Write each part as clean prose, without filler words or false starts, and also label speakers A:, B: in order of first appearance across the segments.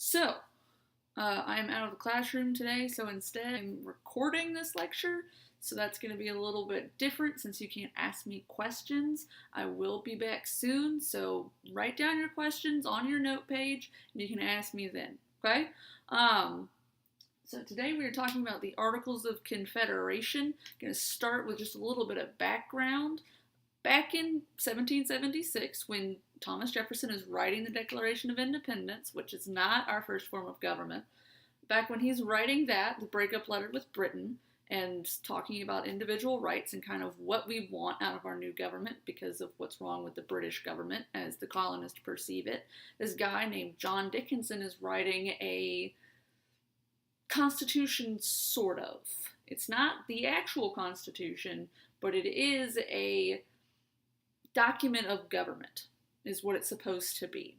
A: So, I'm out of the classroom today, so instead I'm recording this lecture. So that's going to be a little bit different since you can't ask me questions. I will be back soon, so write down your questions on your note page and you can ask me then, okay? So today we are talking about the Articles of Confederation. I'm going to start with just a little bit of background. Back in 1776, when Thomas Jefferson is writing the Declaration of Independence, which is not our first form of government, back when he's writing that, the breakup letter with Britain, and talking about individual rights and kind of what we want out of our new government because of what's wrong with the British government as the colonists perceive it, this guy named John Dickinson is writing a constitution, sort of. It's not the actual constitution, but it is a document of government, is what it's supposed to be.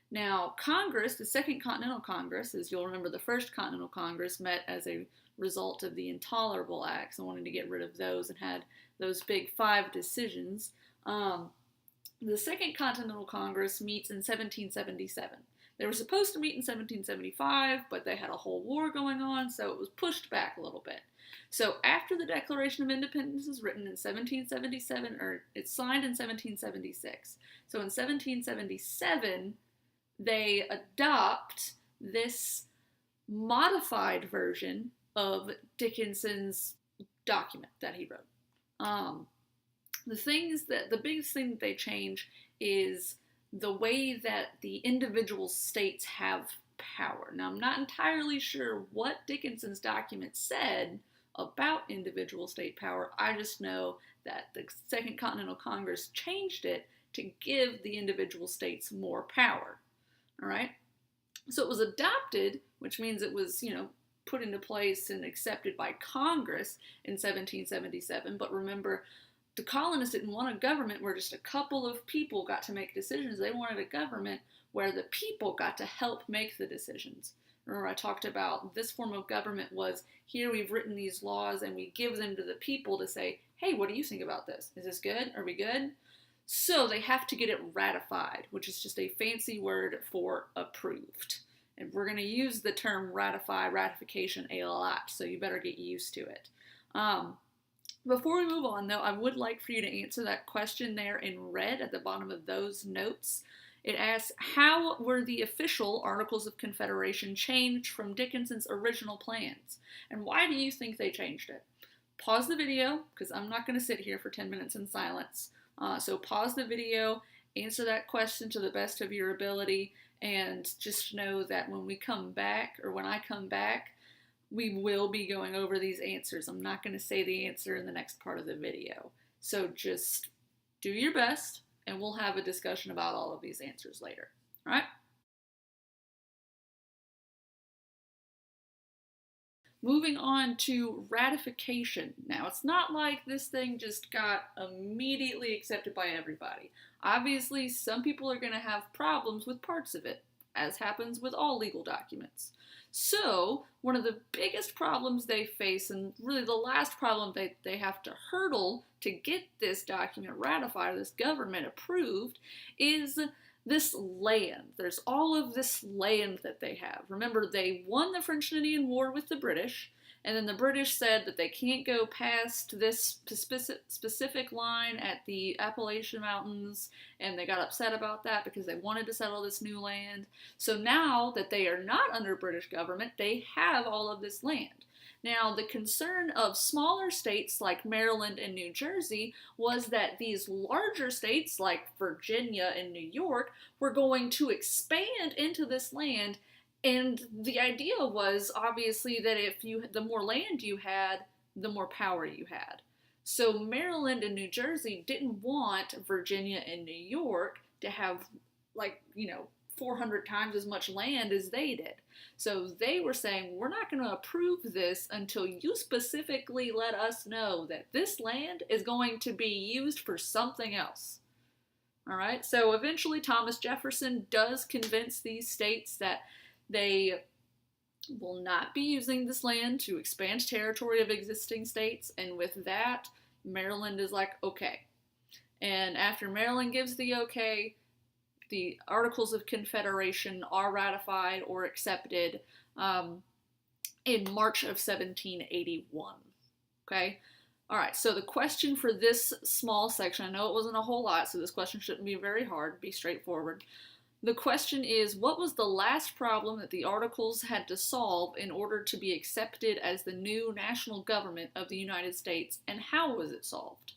A: Now, Congress, the Second Continental Congress, as you'll remember, the First Continental Congress met as a result of the Intolerable Acts and wanted to get rid of those and had those big 5 decisions. The Second Continental Congress meets in 1777. They were supposed to meet in 1775, but they had a whole war going on, so it was pushed back a little bit. So after the Declaration of Independence is written in 1777, or it's signed in 1776. So in 1777, they adopt this modified version of Dickinson's document that he wrote. The biggest thing that they change is the way that the individual states have power. Now, I'm not entirely sure what Dickinson's document said about individual state power. I just know that the Second Continental Congress changed it to give the individual states more power. All right? So it was adopted, which means it was, put into place and accepted by Congress in 1777. But remember, the colonists didn't want a government where just a couple of people got to make decisions. They wanted a government where the people got to help make the decisions. Remember, I talked about this form of government was, here we've written these laws and we give them to the people to say, hey, what do you think about this? Is this good? Are we good? So they have to get it ratified, which is just a fancy word for approved. And we're going to use the term ratification a lot, so you better get used to it. Before we move on, though, I would like for you to answer that question there in red at the bottom of those notes. It asks, how were the official Articles of Confederation changed from Dickinson's original plans? And why do you think they changed it? Pause the video, because I'm not going to sit here for 10 minutes in silence. So pause the video, answer that question to the best of your ability, and just know that when we come back, or when I come back, we will be going over these answers. I'm not going to say the answer in the next part of the video. So just do your best, and we'll have a discussion about all of these answers later. All right? Moving on to ratification. Now, it's not like this thing just got immediately accepted by everybody. Obviously, some people are going to have problems with parts of it, as happens with all legal documents. So, one of the biggest problems they face, and really the last problem they have to hurdle to get this document ratified, this government approved, is this land. There's all of this land that they have. Remember, they won the French and Indian War with the British, and then the British said that they can't go past this specific line at the Appalachian Mountains, and they got upset about that because they wanted to settle this new land. So now that they are not under British government, they have all of this land. Now, the concern of smaller states like Maryland and New Jersey was that these larger states like Virginia and New York were going to expand into this land, and the idea was obviously that the more land you had, the more power you had. So Maryland and New Jersey didn't want Virginia and New York to have 400 times as much land as they did. So they were saying, we're not going to approve this until you specifically let us know that this land is going to be used for something else. All right, so eventually Thomas Jefferson does convince these states that they will not be using this land to expand territory of existing states, and with that, Maryland is like, okay. And after Maryland gives the okay, the Articles of Confederation are ratified or accepted in March of 1781. Okay? All right, so the question for this small section, I know it wasn't a whole lot, so this question shouldn't be very hard, be straightforward. The question is, what was the last problem that the Articles had to solve in order to be accepted as the new national government of the United States, and how was it solved?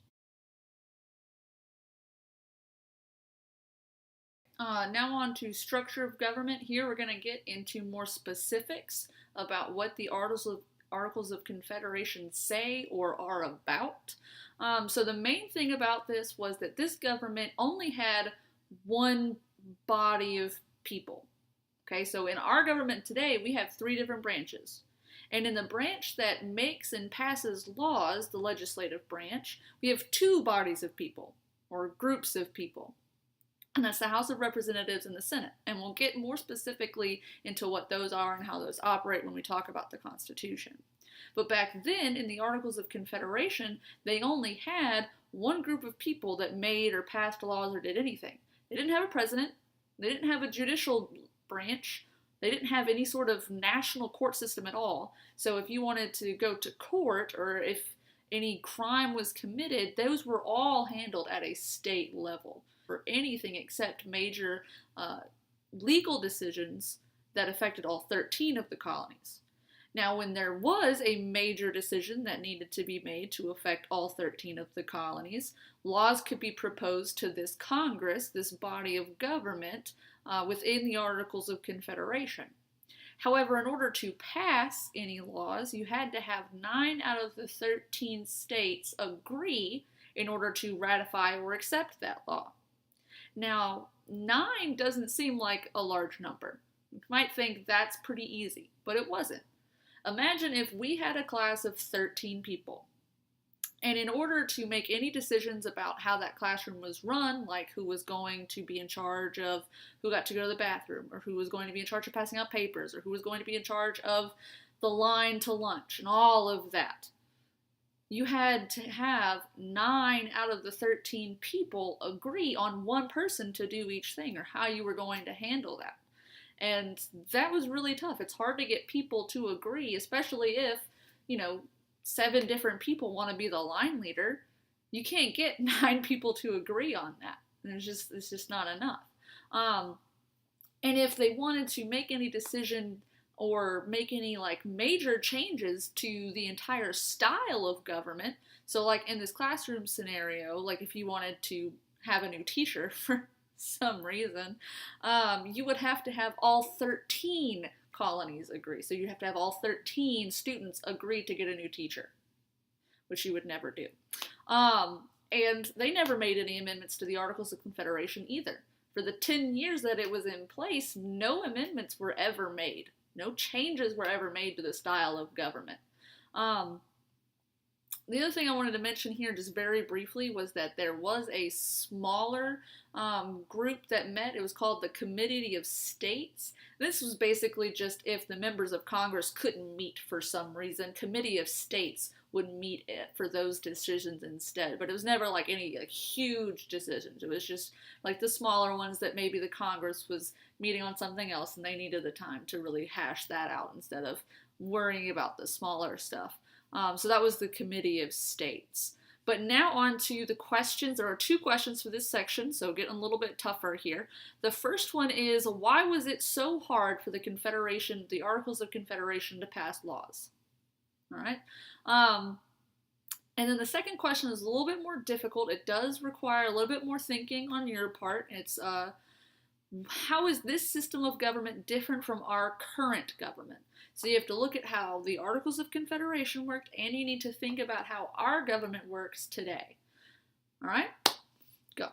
A: Now on to structure of government. Here we're going to get into more specifics about what the Articles of Confederation say or are about. So the main thing about this was that this government only had one body of people. Okay, so in our government today, we have 3 different branches. And in the branch that makes and passes laws, the legislative branch, we have 2 bodies of people, or groups of people. And that's the House of Representatives and the Senate. And we'll get more specifically into what those are and how those operate when we talk about the Constitution. But back then, in the Articles of Confederation, they only had one group of people that made or passed laws or did anything. They didn't have a president. They didn't have a judicial branch. They didn't have any sort of national court system at all. So if you wanted to go to court or if any crime was committed, those were all handled at a state level for anything except major legal decisions that affected all 13 of the colonies. Now, when there was a major decision that needed to be made to affect all 13 of the colonies, laws could be proposed to this Congress, this body of government, within the Articles of Confederation. However, in order to pass any laws, you had to have 9 out of the 13 states agree in order to ratify or accept that law. Now, 9 doesn't seem like a large number. You might think that's pretty easy, but it wasn't. Imagine if we had a class of 13 people, and in order to make any decisions about how that classroom was run, like who was going to be in charge of who got to go to the bathroom, or who was going to be in charge of passing out papers, or who was going to be in charge of the line to lunch, and all of that, you had to have 9 out of the 13 people agree on one person to do each thing, or how you were going to handle that. And that was really tough. It's hard to get people to agree, especially if, 7 different people want to be the line leader. You can't get 9 people to agree on that. And it's just not enough. And if they wanted to make any decision or make any major changes to the entire style of government, so in this classroom scenario, if you wanted to have a new teacher for some reason, you would have to have all 13 colonies agree. So you have to have all 13 students agree to get a new teacher, which you would never do. And they never made any amendments to the Articles of Confederation either. For the 10 years that it was in place, no amendments were ever made. No changes were ever made to the style of government. The other thing I wanted to mention here just very briefly was that there was a smaller group that met. It was called the Committee of States. This was basically just if the members of Congress couldn't meet for some reason, Committee of States would meet for those decisions instead. But it was never any huge decisions. It was just the smaller ones that maybe the Congress was meeting on something else and they needed the time to really hash that out instead of worrying about the smaller stuff. So that was the Committee of States. But now on to the questions. There are 2 questions for this section, so getting a little bit tougher here. The first one is, why was it so hard for the Confederation, the Articles of Confederation, to pass laws? All right. And then the second question is a little bit more difficult. It does require a little bit more thinking on your part. It's, how is this system of government different from our current government? So you have to look at how the Articles of Confederation worked, and you need to think about how our government works today. All right? Go.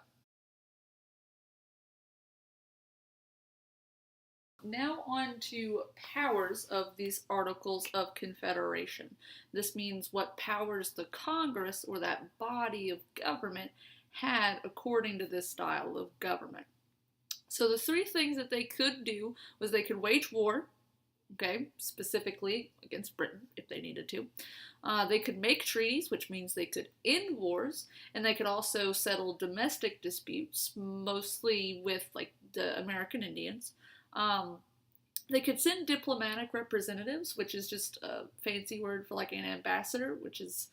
A: Now on to powers of these Articles of Confederation. This means what powers the Congress, or that body of government, had according to this style of government. So the 3 things that they could do was they could wage war, okay, specifically against Britain if they needed to. They could make treaties, which means they could end wars, and they could also settle domestic disputes, mostly with like the American Indians. Um, they could send diplomatic representatives, which is just a fancy word for like an ambassador, which is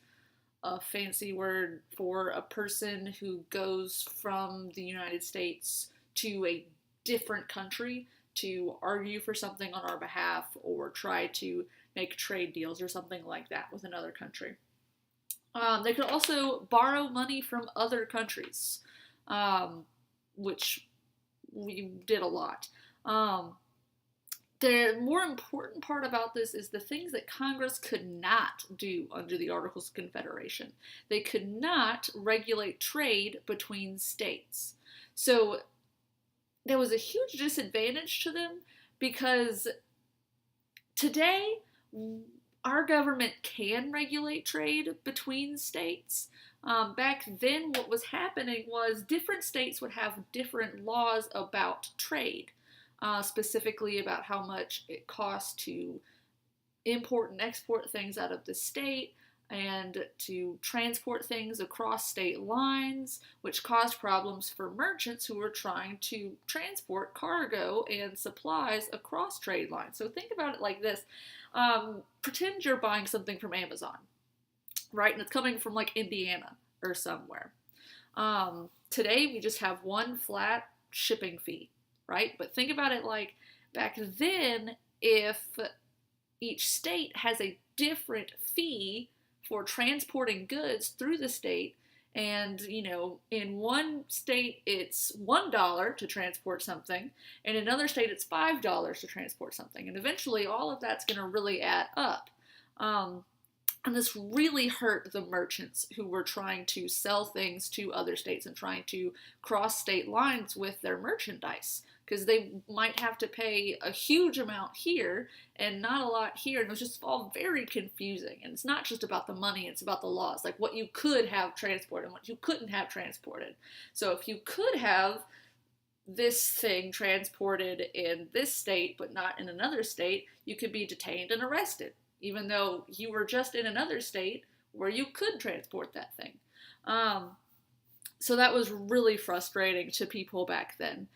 A: a fancy word for a person who goes from the United States to a different country to argue for something on our behalf or try to make trade deals or something like that with another country. They could also borrow money from other countries, which we did a lot. The more important part about this is the things that Congress could not do under the Articles of Confederation. They could not regulate trade between states. So there was a huge disadvantage to them because today our government can regulate trade between states. Back then, what was happening was different states would have different laws about trade. Specifically about how much it costs to import and export things out of the state and to transport things across state lines, which caused problems for merchants who were trying to transport cargo and supplies across trade lines. So think about it like this. Pretend you're buying something from Amazon, right? And it's coming from like Indiana or somewhere. Today, we just have one flat shipping fee, right? But think about it like back then, if each state has a different fee for transporting goods through the state, and in one state it's $1 to transport something, and in another state it's $5 to transport something, and eventually all of that's going to really add up. And this really hurt the merchants who were trying to sell things to other states and trying to cross state lines with their merchandise, because they might have to pay a huge amount here and not a lot here, and it was just all very confusing. And it's not just about the money, it's about the laws, like what you could have transported and what you couldn't have transported. So if you could have this thing transported in this state but not in another state, you could be detained and arrested, even though you were just in another state where you could transport that thing. So that was really frustrating to people back then.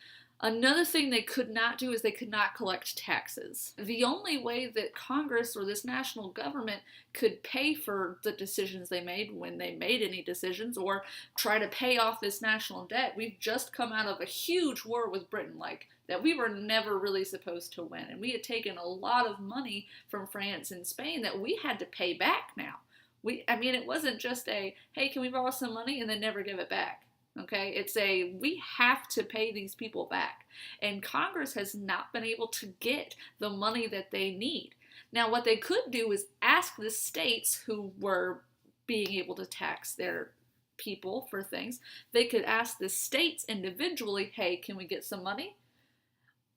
A: Another thing they could not do is they could not collect taxes. The only way that Congress or this national government could pay for the decisions they made, when they made any decisions, or try to pay off this national debt. We've just come out of a huge war with Britain, like that we were never really supposed to win. And we had taken a lot of money from France and Spain that we had to pay back now. It wasn't just a, hey, can we borrow some money and then never give it back? Okay, it's we have to pay these people back. And Congress has not been able to get the money that they need. Now, what they could do is ask the states who were being able to tax their people for things. They could ask the states individually, hey, can we get some money?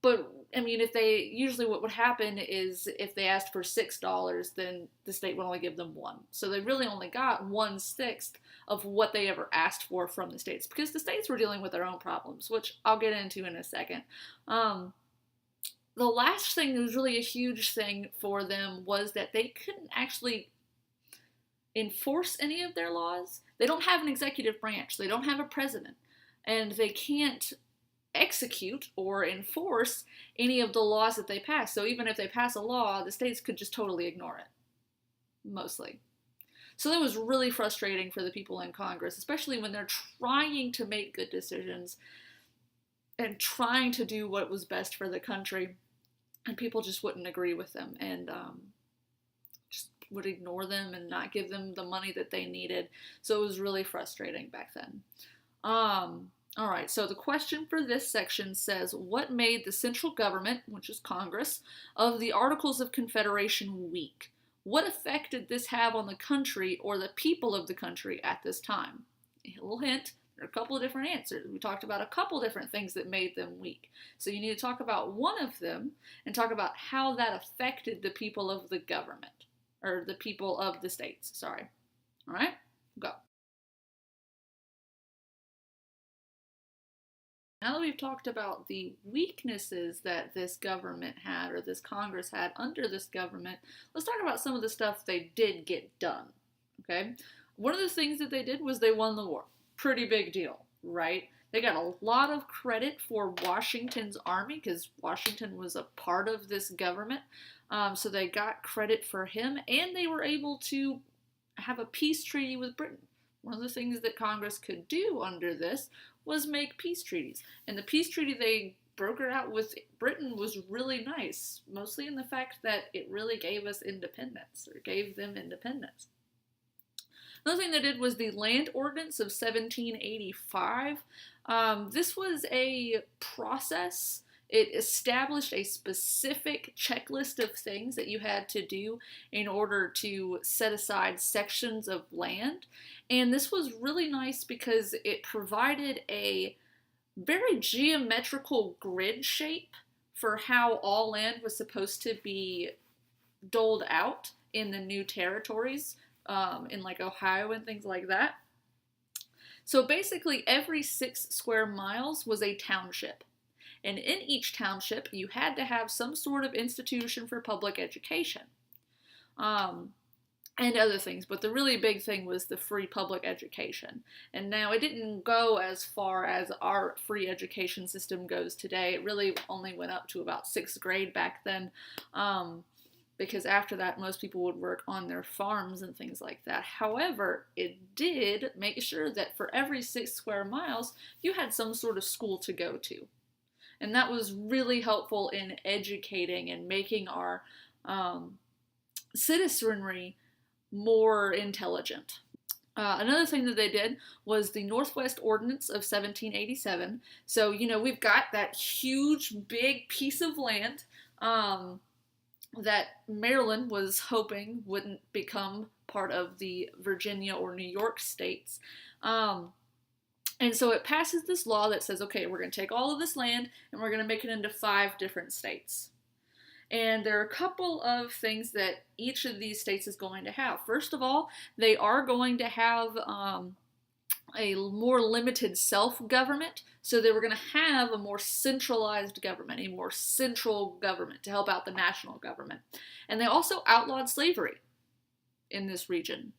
A: But, usually what would happen is if they asked for $6, then the state would only give them $1. So they really only got 1/6 of what they ever asked for from the states, because the states were dealing with their own problems, which I'll get into in a second. The last thing that was really a huge thing for them was that they couldn't actually enforce any of their laws. They don't have an executive branch. They don't have a president. And they can't execute or enforce any of the laws that they pass. So even if they pass a law, the states could just totally ignore it, mostly. So that was really frustrating for the people in Congress, especially when they're trying to make good decisions and trying to do what was best for the country, and people just wouldn't agree with them and just would ignore them and not give them the money that they needed. So it was really frustrating back then. All right, so the question for this section says, what made the central government, which is Congress, of the Articles of Confederation weak? What effect did this have on the country or the people of the country at this time? A little hint, there are a couple of different answers. We talked about a couple different things that made them weak. So you need to talk about one of them and talk about how that affected the people of the government, or the people of the states, sorry. All right, go. Now that we've talked about the weaknesses that this government had, or this Congress had under this government, let's talk about some of the stuff they did get done. Okay? One of the things that they did was they won the war. Pretty big deal, right? They got a lot of credit for Washington's army because Washington was a part of this government. So they got credit for him, and they were able to have a peace treaty with Britain. One of the things that Congress could do under this was make peace treaties. And the peace treaty they brokered out with Britain was really nice, mostly in the fact that it really gave us independence, or gave them independence. Another thing they did was the Land Ordinance of 1785. This was a process. It established a specific checklist of things that you had to do in order to set aside sections of land. And this was really nice because it provided a very geometrical grid shape for how all land was supposed to be doled out in the new territories, in like Ohio and things like that. So basically, every 6 square miles was a township. And in each township, you had to have some sort of institution for public education. And other things, but the really big thing was the free public education. And now it didn't go as far as our free education system goes today. It really only went up to about 6th grade back then, because after that, most people would work on their farms and things like that. However, it did make sure that for every 6 square miles, you had some sort of school to go to. And that was really helpful in educating and making our citizenry more intelligent. Another thing that they did was the Northwest Ordinance of 1787. So, we've got that huge, big piece of land that Maryland was hoping wouldn't become part of the Virginia or New York states. And so it passes this law that says, okay, we're going to take all of this land and we're going to make it into 5 different states. And there are a couple of things that each of these states is going to have. First of all, they are going to have a more limited self-government. So they were going to have a more centralized government, a more central government to help out the national government. And they also outlawed slavery in this region,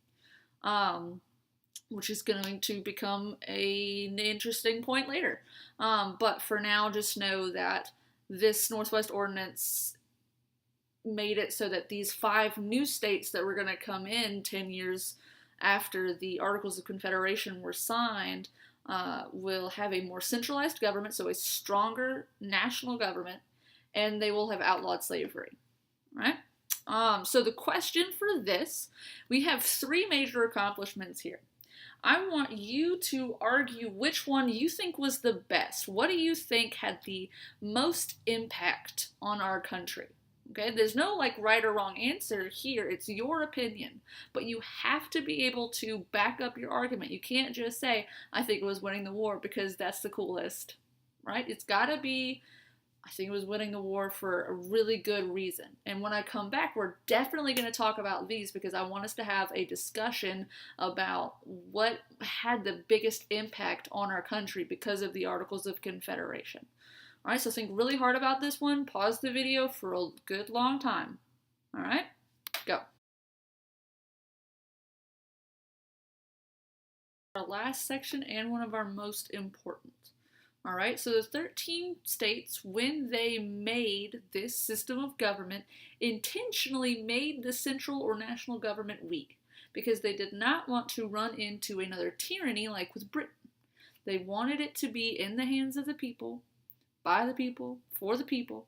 A: which is going to become an interesting point later. But for now, just know that this Northwest Ordinance made it so that these 5 new states that were going to come in 10 years after the Articles of Confederation were signed will have a more centralized government, so a stronger national government, and they will have outlawed slavery, right? So the question for this, we have 3 major accomplishments here. I want you to argue which one you think was the best. What do you think had the most impact on our country? Okay, there's no right or wrong answer here. It's your opinion, but you have to be able to back up your argument. You can't just say, I think it was winning the war because that's the coolest, right? It's got to be, I think it was winning the war for a really good reason. And when I come back, we're definitely going to talk about these because I want us to have a discussion about what had the biggest impact on our country because of the Articles of Confederation. Alright, so think really hard about this one. Pause the video for a good long time. Alright, go. Our last section and one of our most important. Alright, so the 13 states, when they made this system of government, intentionally made the central or national government weak because they did not want to run into another tyranny like with Britain. They wanted it to be in the hands of the people, by the people, for the people,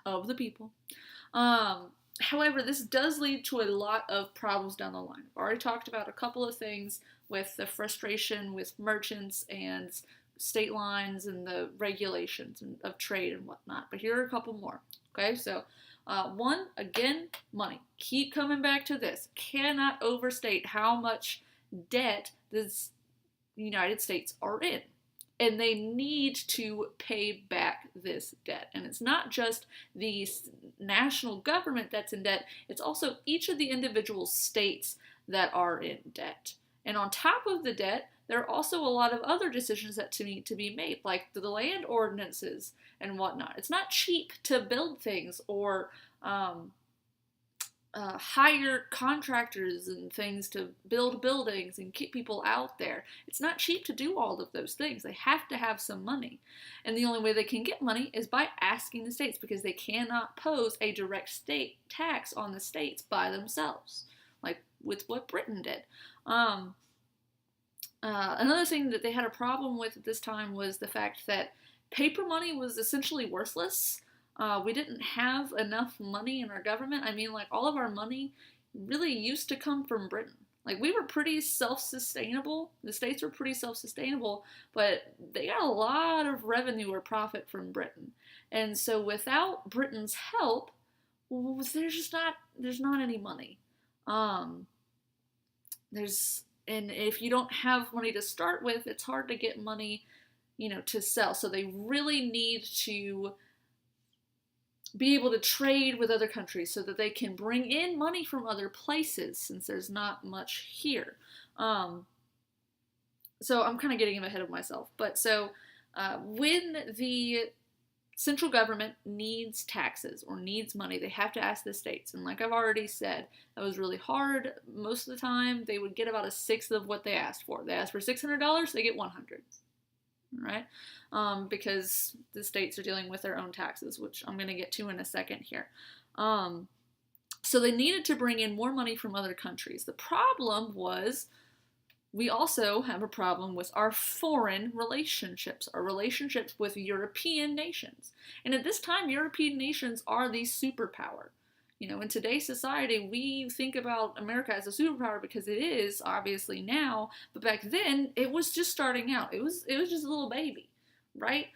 A: of the people. However, this does lead to a lot of problems down the line. I've already talked about a couple of things with the frustration with merchants and state lines and the regulations of trade and whatnot. But here are a couple more. Okay, so one, again, money. Keep coming back to this. Cannot overstate how much debt the United States are in. And they need to pay back this debt. And it's not just the national government that's in debt, it's also each of the individual states that are in debt. And on top of the debt, there are also a lot of other decisions that need to be made, like the land ordinances and whatnot. It's not cheap to build things or hire contractors and things to build buildings and keep people out there. It's not cheap to do all of those things. They have to have some money. And the only way they can get money is by asking the states, because they cannot pose a direct state tax on the states by themselves, like with what Britain did. Another thing that they had a problem with at this time was the fact that paper money was essentially worthless. We didn't have enough money in our government. I mean, like, all of our money really used to come from Britain. Like, we were pretty self-sustainable. The states were pretty self-sustainable, but they got a lot of revenue or profit from Britain. And so without Britain's help, there's not any money. And if you don't have money to start with, it's hard to get money, to sell. So they really need to be able to trade with other countries so that they can bring in money from other places, since there's not much here. So I'm kind of getting ahead of myself. But so when the central government needs taxes or needs money, they have to ask the states. And like I've already said, that was really hard. Most of the time, they would get about a sixth of what they asked for. They asked for $600, they get $100. Right? Because the states are dealing with their own taxes, which I'm going to get to in a second here. So they needed to bring in more money from other countries. The problem was, we also have a problem with our foreign relationships, our relationships with European nations. And at this time, European nations are the superpower. In today's society, we think about America as a superpower because it is, obviously, now, but back then, it was just starting out. It was just a little baby, right?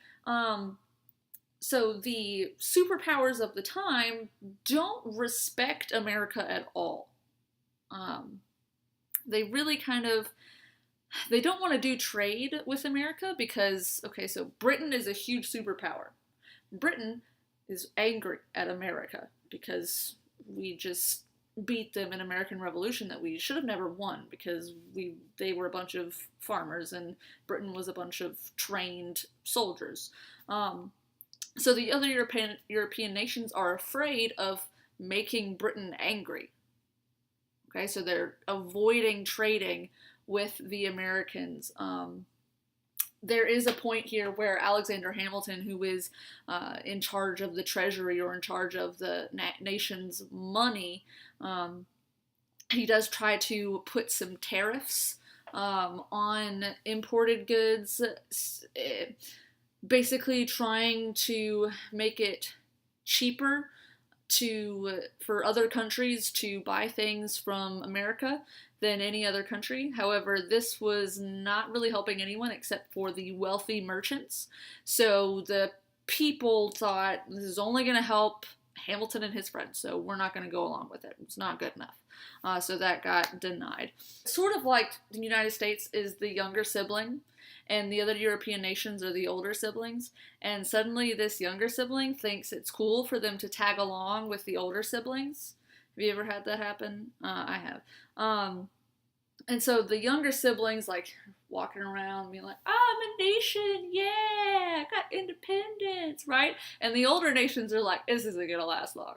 A: So the superpowers of the time don't respect America at all. They really they don't want to do trade with America because, okay, so Britain is a huge superpower. Britain is angry at America because we just beat them in American Revolution that we should have never won, because they were a bunch of farmers and Britain was a bunch of trained soldiers. So the other European nations are afraid of making Britain angry. Okay, so they're avoiding trading with the Americans. There is a point here where Alexander Hamilton, who is in charge of the treasury or in charge of the nation's money, he does try to put some tariffs on imported goods, basically trying to make it cheaper for other countries to buy things from America than any other country. However, this was not really helping anyone except for the wealthy merchants. So the people thought, this is only going to help Hamilton and his friends, so we're not going to go along with it. It's not good enough. So that got denied. Sort of like the United States is the younger sibling, and the other European nations are the older siblings, and suddenly this younger sibling thinks it's cool for them to tag along with the older siblings. Have you ever had that happen? I have. And so the younger siblings, like, walking around being like, I'm a nation, yeah, got independence, right? And the older nations are like, this isn't gonna last long.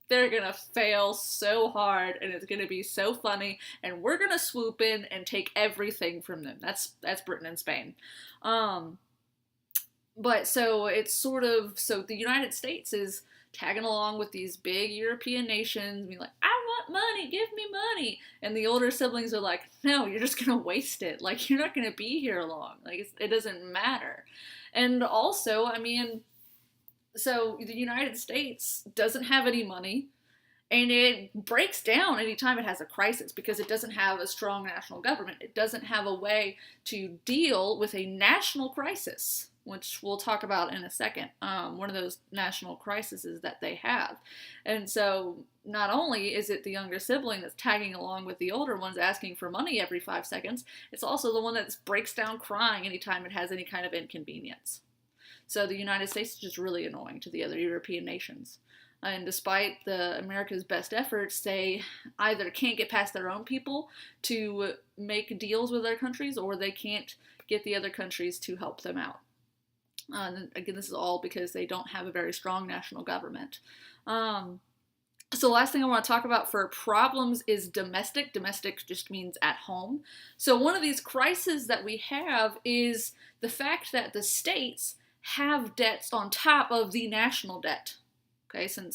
A: They're gonna fail so hard, and it's gonna be so funny, and we're gonna swoop in and take everything from them. That's Britain and Spain. But so it's so the United States is tagging along with these big European nations, being like, I want money, give me money. And the older siblings are like, no, you're just gonna waste it. Like, you're not gonna be here long. Like, it doesn't matter. And also, I mean, so the United States doesn't have any money, and it breaks down anytime it has a crisis because it doesn't have a strong national government. It doesn't have a way to deal with a national crisis, which we'll talk about in a second. One of those national crises that they have. And so not only is it the younger sibling that's tagging along with the older ones asking for money every 5 seconds, it's also the one that breaks down crying anytime it has any kind of inconvenience. So the United States is just really annoying to the other European nations. And despite America's best efforts, they either can't get past their own people to make deals with other countries, or they can't get the other countries to help them out. And again, this is all because they don't have a very strong national government. So the last thing I want to talk about for problems is domestic. Domestic just means at home. So one of these crises that we have is the fact that the states have debts on top of the national debt. Okay, so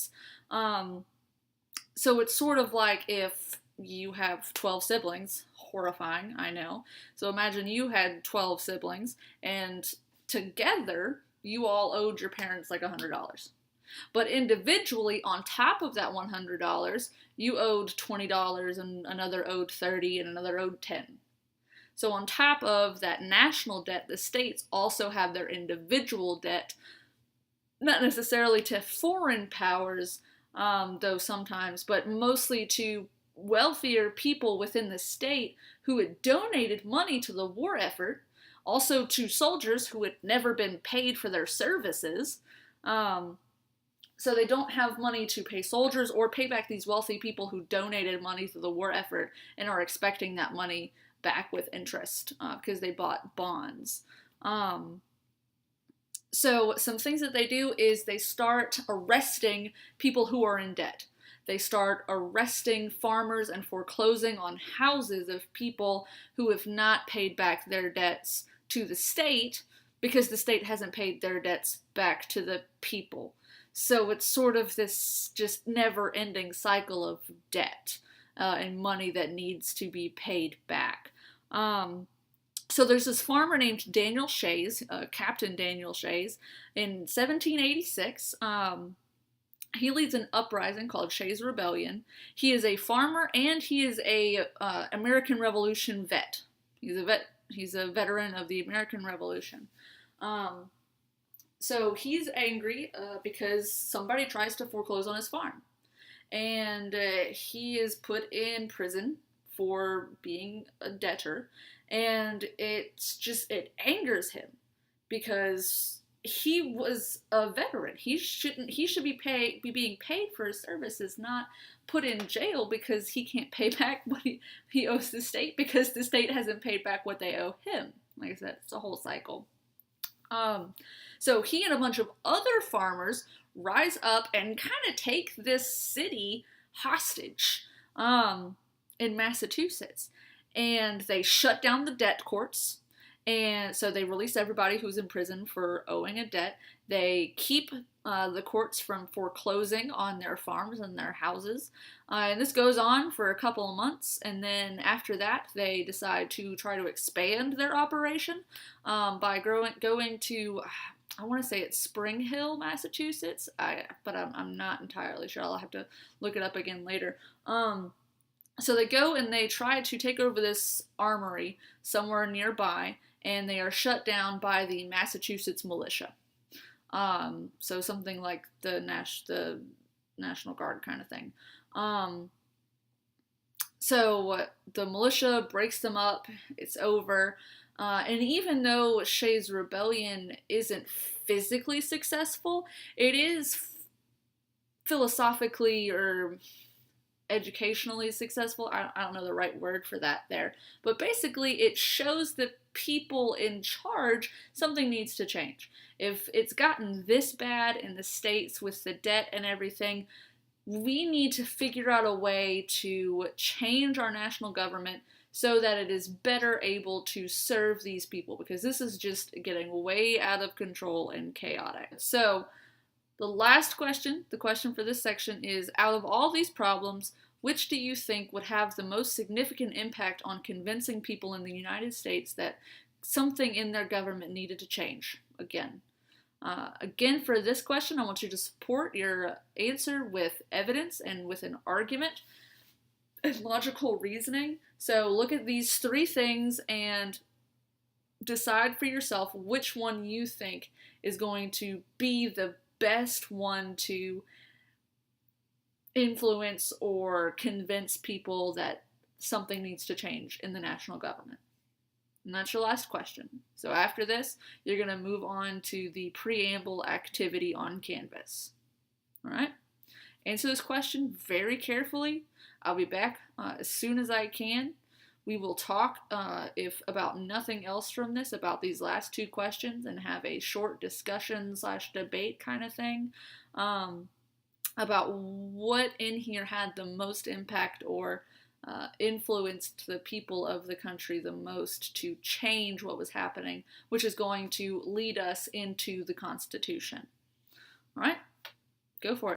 A: it's sort of like if you have 12 siblings, horrifying, I know. So imagine you had 12 siblings, and together you all owed your parents like $100. But individually, on top of that $100, you owed $20, and another owed $30, and another owed $10. So on top of that national debt, the states also have their individual debt, not necessarily to foreign powers, though sometimes, but mostly to wealthier people within the state who had donated money to the war effort, also to soldiers who had never been paid for their services. So they don't have money to pay soldiers or pay back these wealthy people who donated money to the war effort and are expecting that money back with interest because they bought bonds. So some things that they do is they start arresting people who are in debt. They start arresting farmers and foreclosing on houses of people who have not paid back their debts to the state because the state hasn't paid their debts back to the people. So it's sort of this just never-ending cycle of debt and money that needs to be paid back. So there's this farmer named Daniel Shays, Captain Daniel Shays, in 1786. He leads an uprising called Shays Rebellion. He is a farmer and he is a American Revolution vet. He's a veteran of the American Revolution. So he's angry because somebody tries to foreclose on his farm. And he is put in prison for being a debtor. And it angers him because he was a veteran. He should be being paid for his services, not put in jail because he can't pay back what he owes the state because the state hasn't paid back what they owe him. Like I said, it's a whole cycle. So he and a bunch of other farmers rise up and kind of take this city hostage in Massachusetts. And they shut down the debt courts. And so they release everybody who's in prison for owing a debt. They keep the courts from foreclosing on their farms and their houses. And this goes on for a couple of months. And then after that, they decide to try to expand their operation by going to, I want to say it's Spring Hill, Massachusetts. But I'm not entirely sure. I'll have to look it up again later. So they go and they try to take over this armory somewhere nearby, and they are shut down by the Massachusetts militia. So something like the National Guard kind of thing. So the militia breaks them up. It's over. And even though Shays' rebellion isn't physically successful, it is philosophically or educationally successful. I don't know the right word for that there. But basically, it shows the people in charge something needs to change. If it's gotten this bad in the states with the debt and everything, we need to figure out a way to change our national government so that it is better able to serve these people, because this is just getting way out of control and chaotic. So the last question, the question for this section is, out of all these problems, which do you think would have the most significant impact on convincing people in the United States that something in their government needed to change? Again, for this question, I want you to support your answer with evidence and with an argument and logical reasoning. So look at these three things and decide for yourself which one you think is going to be the best one to influence or convince people that something needs to change in the national government. And that's your last question. So after this, you're going to move on to the preamble activity on Canvas. All right? Answer this question very carefully. I'll be back as soon as I can. We will talk, if about nothing else from this, about these last two questions and have a short discussion / debate kind of thing about what in here had the most impact or influenced the people of the country the most to change what was happening, which is going to lead us into the Constitution. All right, go for it.